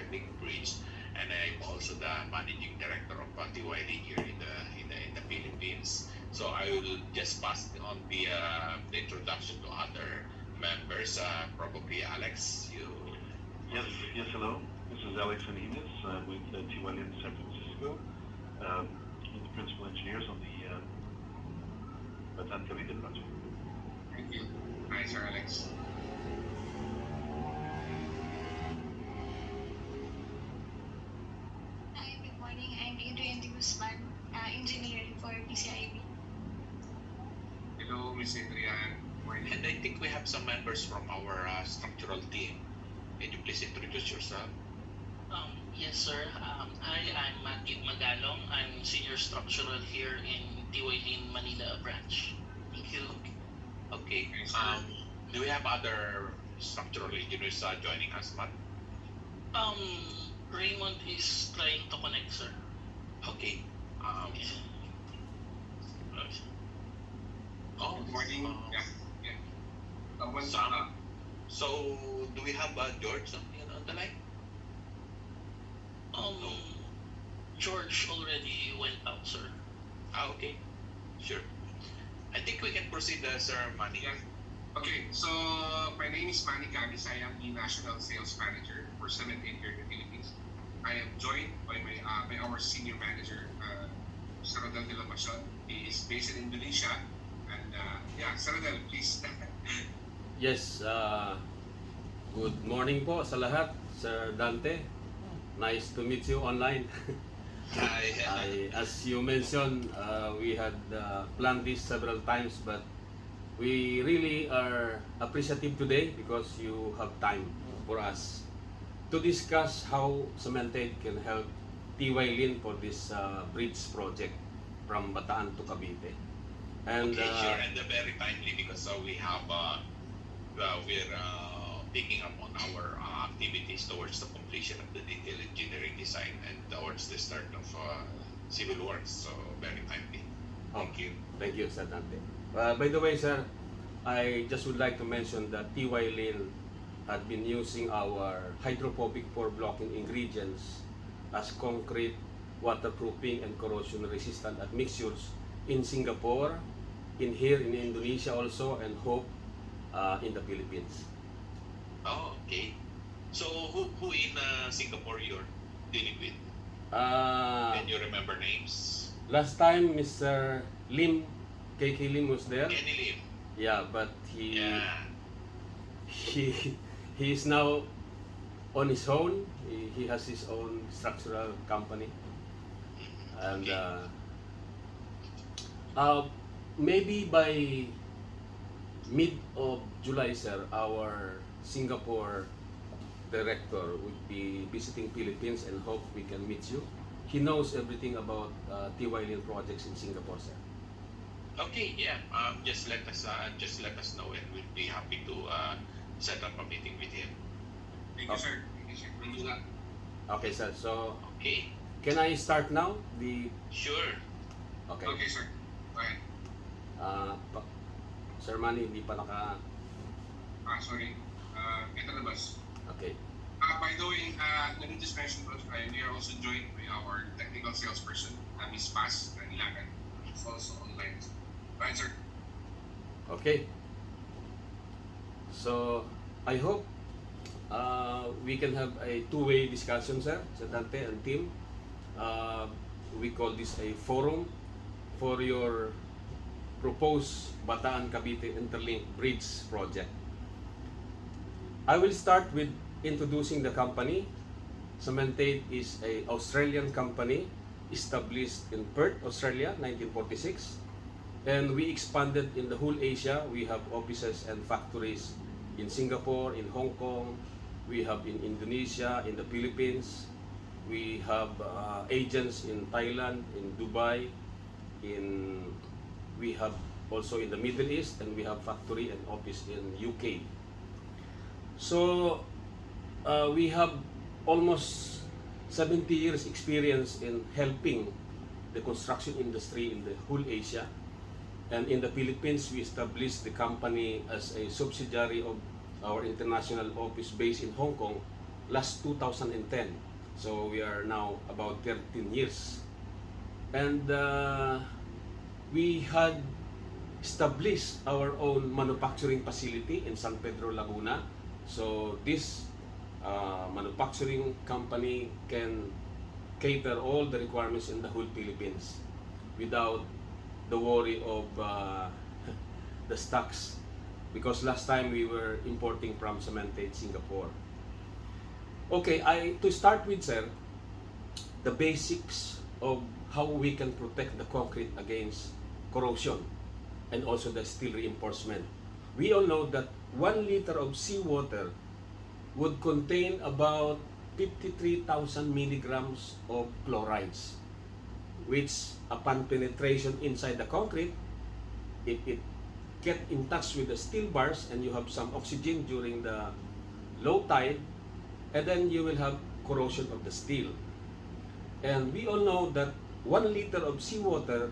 Technic Bridge, and I'm also the managing director of TYD here in the Philippines. So I will just pass on the introduction to other members. Probably Alex, you. Yes, hello. This is Alex Anines. I'm with TYD in San Francisco. I'm the principal engineers on the Batan Cavite project. Thank you. Hi, Sir Alex. Hi, good morning. I'm Adrian de Guzman, engineer for PCIB. Hello, Miss Adrian. Morning. And I think we have some members from our structural team. Can you please introduce yourself? Yes, sir. Hi, I'm Matthew Magalong. I'm senior structural here in TYD Manila branch. Thank you. Okay. Thanks, sir. Do we have other structural engineers joining us, Matt? Raymond is trying to connect, sir. Okay. Good morning. Yeah. Sam? So, do we have George on the line? No. George already went out, sir. Okay. Sure. I think we can proceed, Sir Manny. Yeah. Okay, so my name is Manny Cabis. I am the National Sales Manager for Cement here in the Philippines. I am joined by our senior manager, Sir Rodel de la Pasion. He is based in Indonesia. And Sir Rodel, please. Yes, good morning po sa lahat, Sir Dante. Nice to meet you online. As you mentioned, we had planned this several times, but we really are appreciative today because you have time for us to discuss how Cemented can help TY Lin for this bridge project from Bataan to Cavite. And Okay, sure, and very timely because we have we're picking up on our activities towards the completion of the detailed engineering design and towards the start of civil works. So very timely. Thank you. Thank you, Sir Dante. By the way, sir, I just would like to mention that TY Lin had been using our hydrophobic pore blocking ingredients as concrete, waterproofing, and corrosion resistant admixtures in Singapore, in here in Indonesia also, and hope in the Philippines. Oh, okay. So who in Singapore you're dealing with? Can you remember names? Last time, Mr. Lim, KK Lim was there. Kenny Lim. Yeah, but Yeah. he is now on his own. He has his own structural company, and maybe by mid of July, sir, our Singapore director would be visiting Philippines and hope we can meet you. He knows everything about TY Lin projects in Singapore, sir. Okay, yeah. Just let us know, and we'll be happy to set up a meeting with him. Thank you, sir. Thank you, sir. We'll do that. Okay, sir. So, Okay, can I start now? sure. Okay. Okay, sir. Go ahead. Sir Manny, hindi pa naka... Sorry. Ito na, boss. Okay. By the way, let me just mention, boss, we are also joined by our technical salesperson, Miss Paz Nilagan. She's also online. Go ahead, sir. Okay. So, I hope we can have a two-way discussion, sir, Sir Dante and team. We call this a forum for your proposed Bataan-Cavite Interlink Bridge project. I will start with introducing the company. Cemented is an Australian company established in Perth, Australia, 1946. And we expanded in the whole Asia. We have offices and factories in Singapore, in Hong Kong. We have in Indonesia, in the Philippines. We have agents in Thailand, in Dubai, we have also in the Middle East, and we have factory and office in UK. So we have almost 70 years experience in helping the construction industry in the whole Asia. And in the Philippines, we established the company as a subsidiary of our international office based in Hong Kong last 2010. So we are now about 13 years. And we had established our own manufacturing facility in San Pedro, Laguna. So this manufacturing company can cater all the requirements in the whole Philippines without the worry of the stocks, because last time we were importing from cemented Singapore. Okay, to start with, sir, the basics of how we can protect the concrete against corrosion and also the steel reinforcement. We all know that 1 liter of seawater would contain about 53,000 milligrams of chlorides, which upon penetration inside the concrete, if it get in touch with the steel bars and you have some oxygen during the low tide, and then you will have corrosion of the steel. And we all know that 1 liter of seawater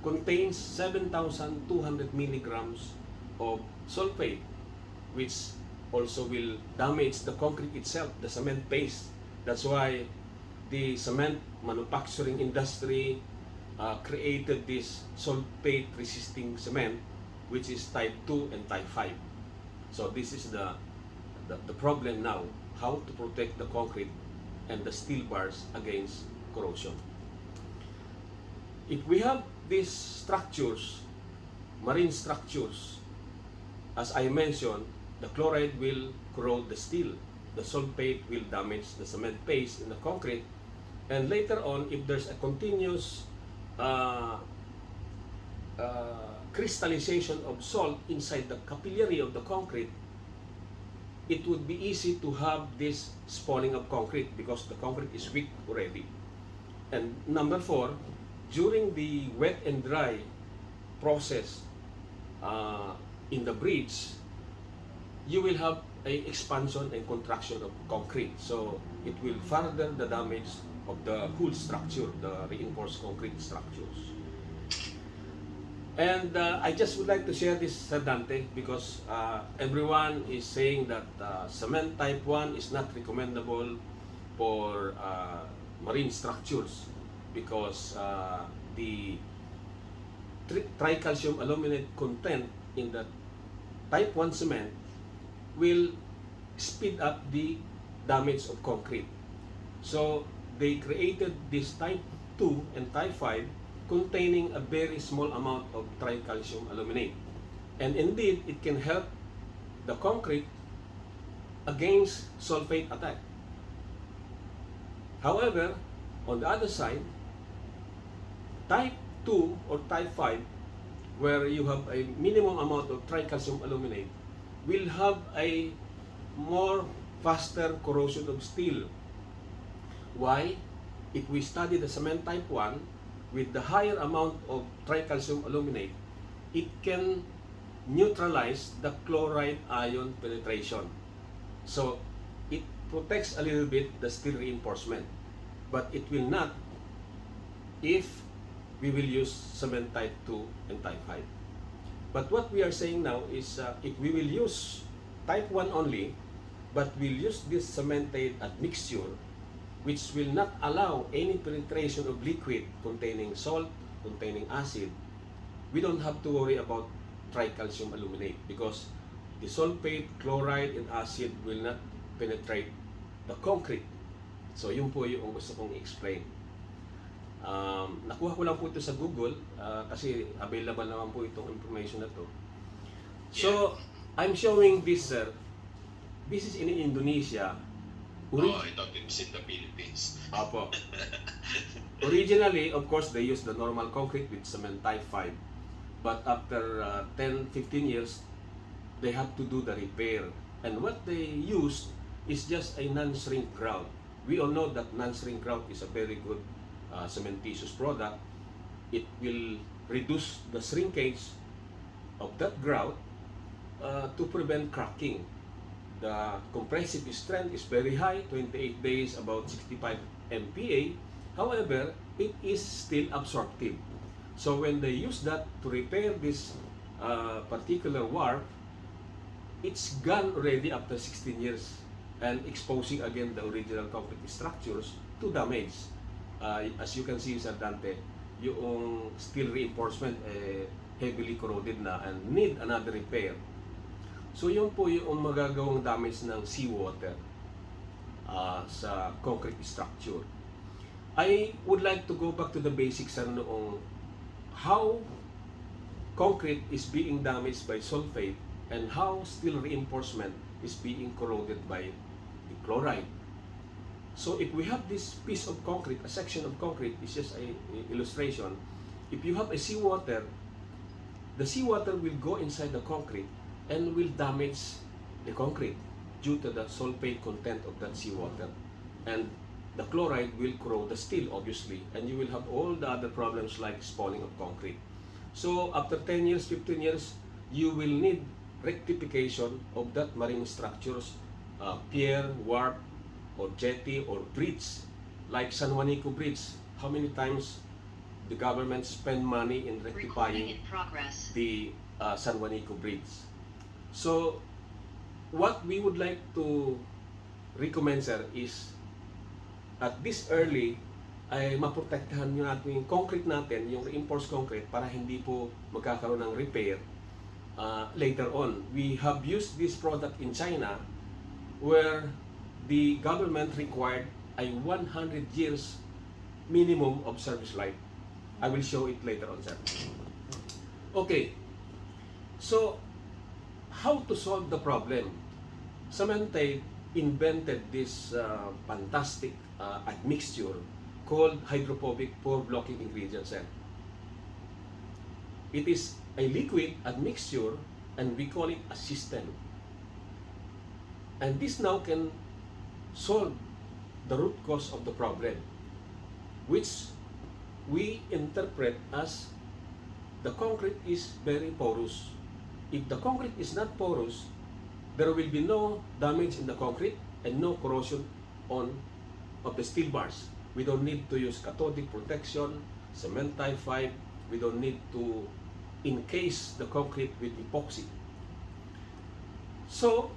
contains 7,200 milligrams of sulphate, which also will damage the concrete itself, the cement paste. That's why the cement manufacturing industry created this sulphate resisting cement, which is type 2 and type 5. So this is the problem now, how to protect the concrete and the steel bars against corrosion. If we have these structures, marine structures, as I mentioned, the chloride will corrode the steel, the sulphate will damage the cement paste in the concrete, and later on, if there's a continuous crystallization of salt inside the capillary of the concrete, it would be easy to have this spalling of concrete because the concrete is weak already. And number 4, during the wet and dry process in the bridge, you will have a expansion and contraction of concrete. So it will further the damage of the whole structure, the reinforced concrete structures. And I just would like to share this, Sir Dante, because everyone is saying that cement type 1 is not recommendable for marine structures because the tricalcium aluminate content in the type 1 cement will speed up the damage of concrete. So they created this type 2 and type 5 containing a very small amount of tricalcium aluminate. And indeed, it can help the concrete against sulfate attack. However, on the other side, type 2 or type 5, where you have a minimum amount of tricalcium aluminate, will have a more faster corrosion of steel. Why? If we study the cement type 1, with the higher amount of tricalcium aluminate, it can neutralize the chloride ion penetration. So it protects a little bit the steel reinforcement, but it will not if we will use cement type 2 and type 5. But what we are saying now is if we will use type 1 only, but we'll use this cemented admixture, which will not allow any penetration of liquid containing salt, containing acid, we don't have to worry about tricalcium aluminate because the sulfate, chloride, and acid will not penetrate the concrete. So yun po yung gusto kong i-explain. Nakuha ko lang po ito sa Google kasi available naman po itong information na to. So, I'm showing this, sir. This is in Indonesia. I thought it was in the Philippines. Apo. Originally, of course, they used the normal concrete with cement type 5. But after 10-15 years, they have to do the repair. And what they used is just a non-shrink grout. We all know that non-shrink grout is a very good cementitious product. It will reduce the shrinkage of that grout to prevent cracking. The compressive strength is very high, 28 days, about 65 MPa. However, it is still absorptive. So when they use that to repair this particular warp, it's gone already after 16 years. and exposing again the original concrete structures to damage. As you can see, Sir Dante, yung steel reinforcement heavily corroded na and need another repair. So yun po yung magagawang damage ng seawater sa concrete structure. I would like to go back to the basics, sir, noong how concrete is being damaged by sulphate and how steel reinforcement is being corroded by the chloride. So if we have this piece of concrete, a section of concrete, is just an illustration. If you have a seawater, the seawater will go inside the concrete and will damage the concrete due to the sulphate content of that seawater. And the chloride will corrode the steel, obviously, and you will have all the other problems like spalling of concrete. So after 10 years, 15 years, you will need rectification of that marine structures, pier, wharf, or jetty, or bridge, like San Juanico Bridge. How many times the government spend money in rectifying the San Juanico Bridge? So what we would like to recommend, sir, is at this early ay maprotektahan nyo natin yung concrete natin, yung reinforced concrete, para hindi po magkakaroon ng repair later on. We have used this product in China where the government required a 100 years minimum of service life. I will show it later on, sir. Okay, so how to solve the problem? Cementite invented this fantastic admixture called hydrophobic pore blocking ingredient, sir. It is a liquid admixture and we call it a system. And this now can solve the root cause of the problem, which we interpret as the concrete is very porous. If the concrete is not porous, there will be no damage in the concrete and no corrosion of the steel bars. We don't need to use cathodic protection, cementite five. We don't need to encase the concrete with epoxy. So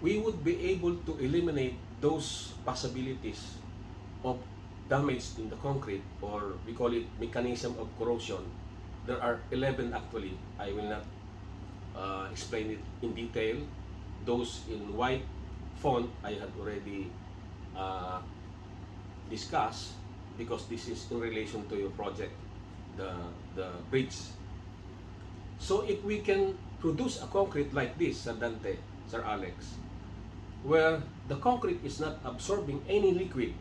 we would be able to eliminate those possibilities of damage in the concrete, or we call it mechanism of corrosion. There are 11 actually. I will not explain it in detail. Those in white font I had already discussed because this is in relation to your project, the bridge. So if we can produce a concrete like this, Sir Dante, Sir Alex, where the concrete is not absorbing any liquid,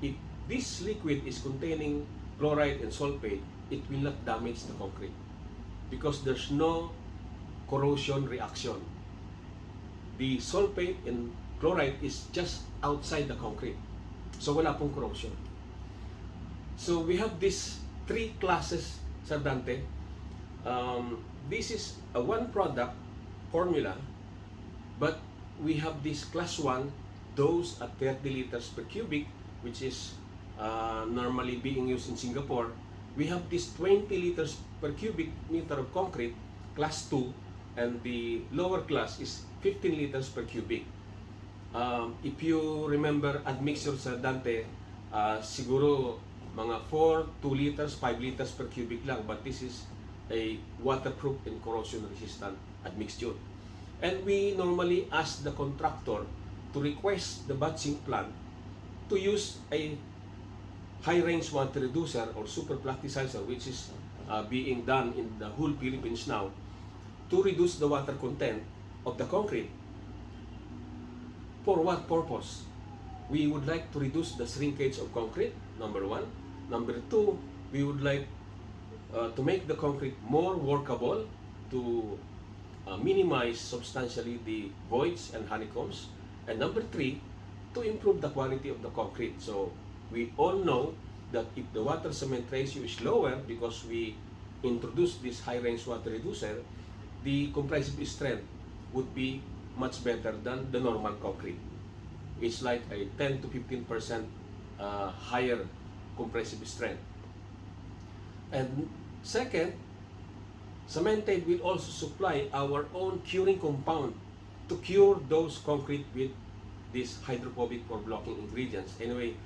if this liquid is containing chloride and sulphate, it will not damage the concrete because there's no corrosion reaction. The sulphate and chloride is just outside the concrete, so wala pong corrosion. So we have these three classes, Sir Dante. This is a one product formula, but we have this class 1, those at 30 liters per cubic, which is normally being used in Singapore. We have this 20 liters per cubic meter of concrete, class 2, and the lower class is 15 liters per cubic. If you remember admixture, Sir Dante, siguro mga 4, 2 liters, 5 liters per cubic lang, but this is a waterproof and corrosion resistant admixture. And we normally ask the contractor to request the batching plant to use a high-range water reducer or super plasticizer, which is being done in the whole Philippines now, to reduce the water content of the concrete. For what purpose? We would like to reduce the shrinkage of concrete, number 1. Number 2, we would like to make the concrete more workable, to minimize substantially the voids and honeycombs. And number 3, to improve the quality of the concrete. So we all know that if the water cement ratio is lower because we introduce this high range water reducer, the compressive strength would be much better than the normal concrete. It's like a 10 to 15% higher compressive strength. And second, cementite will also supply our own curing compound to cure those concrete with these hydrophobic pore blocking ingredients. Anyway,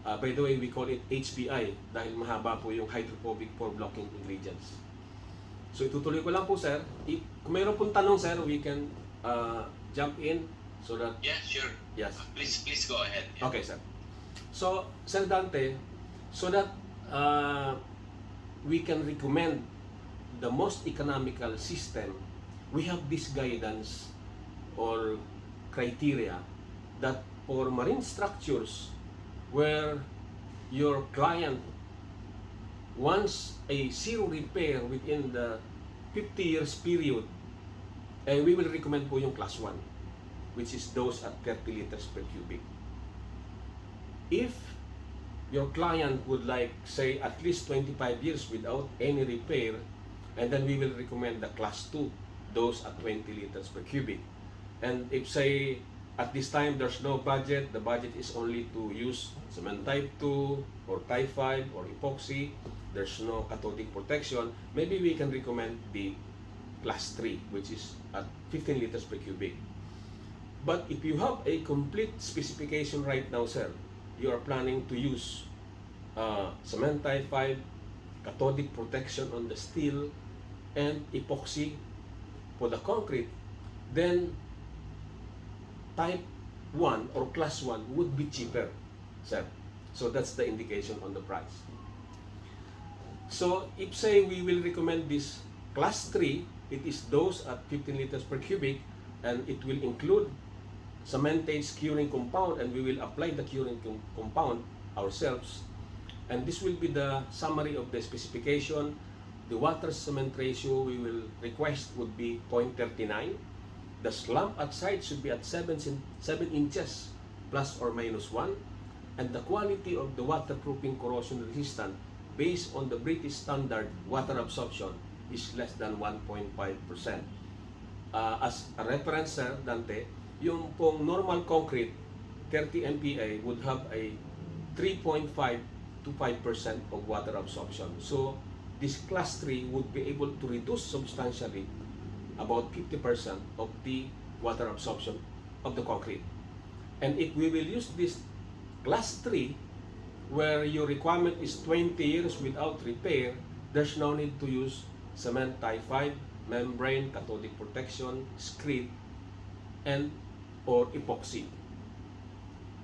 by the way, we call it HPI dahil mahaba po yung hydrophobic pore blocking ingredients. So itutuloy ko lang po, sir. Kung mayroon pong tanong, sir, we can jump in so that... Yeah, sure. Yes. Please go ahead. Yeah. Okay, sir. So, Sir Dante, so that we can recommend the most economical system, we have this guidance or criteria that for marine structures where your client wants a zero repair within the 50 years period, we will recommend po yung class 1, which is those at 30 liters per cubic. If your client would like, say, at least 25 years without any repair, and then we will recommend the class 2, those at 20 liters per cubic. And if, say, at this time there's no budget, the budget is only to use cement type 2 or type 5 or epoxy, there's no cathodic protection, maybe we can recommend the class 3, which is at 15 liters per cubic. But if you have a complete specification right now, sir, you are planning to use cement type 5, cathodic protection on the steel, and epoxy for the concrete, then type 1 or class 1 would be cheaper, sir. So that's the indication on the price. So if, say, we will recommend this class 3, it is those at 15 liters per cubic, and it will include cementage curing compound, and we will apply the curing compound ourselves. And this will be the summary of the specification. The water cement ratio we will request would be 0.39. The slump at site should be at 7 inches plus or minus 1. And the quality of the waterproofing corrosion resistant based on the British standard water absorption is less than 1.5%. As a reference, sir, Dante, yung pong normal concrete 30 MPa would have a 3.5 to 5% of water absorption. So this class 3 would be able to reduce substantially about 50% of the water absorption of the concrete. And if we will use this class 3 where your requirement is 20 years without repair, there's no need to use cement type 5, membrane, cathodic protection, screed, and or epoxy.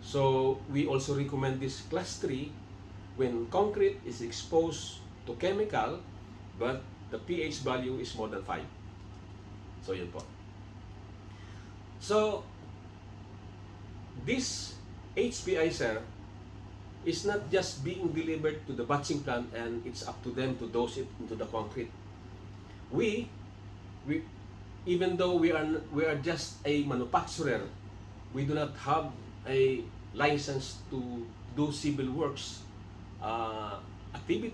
So we also recommend this class 3 when concrete is exposed to chemical but the pH value is more than 5. So yun po. So this HPI, sir, is not just being delivered to the batching plant and it's up to them to dose it into the concrete. We even though we are just a manufacturer, we do not have a license to do civil works activity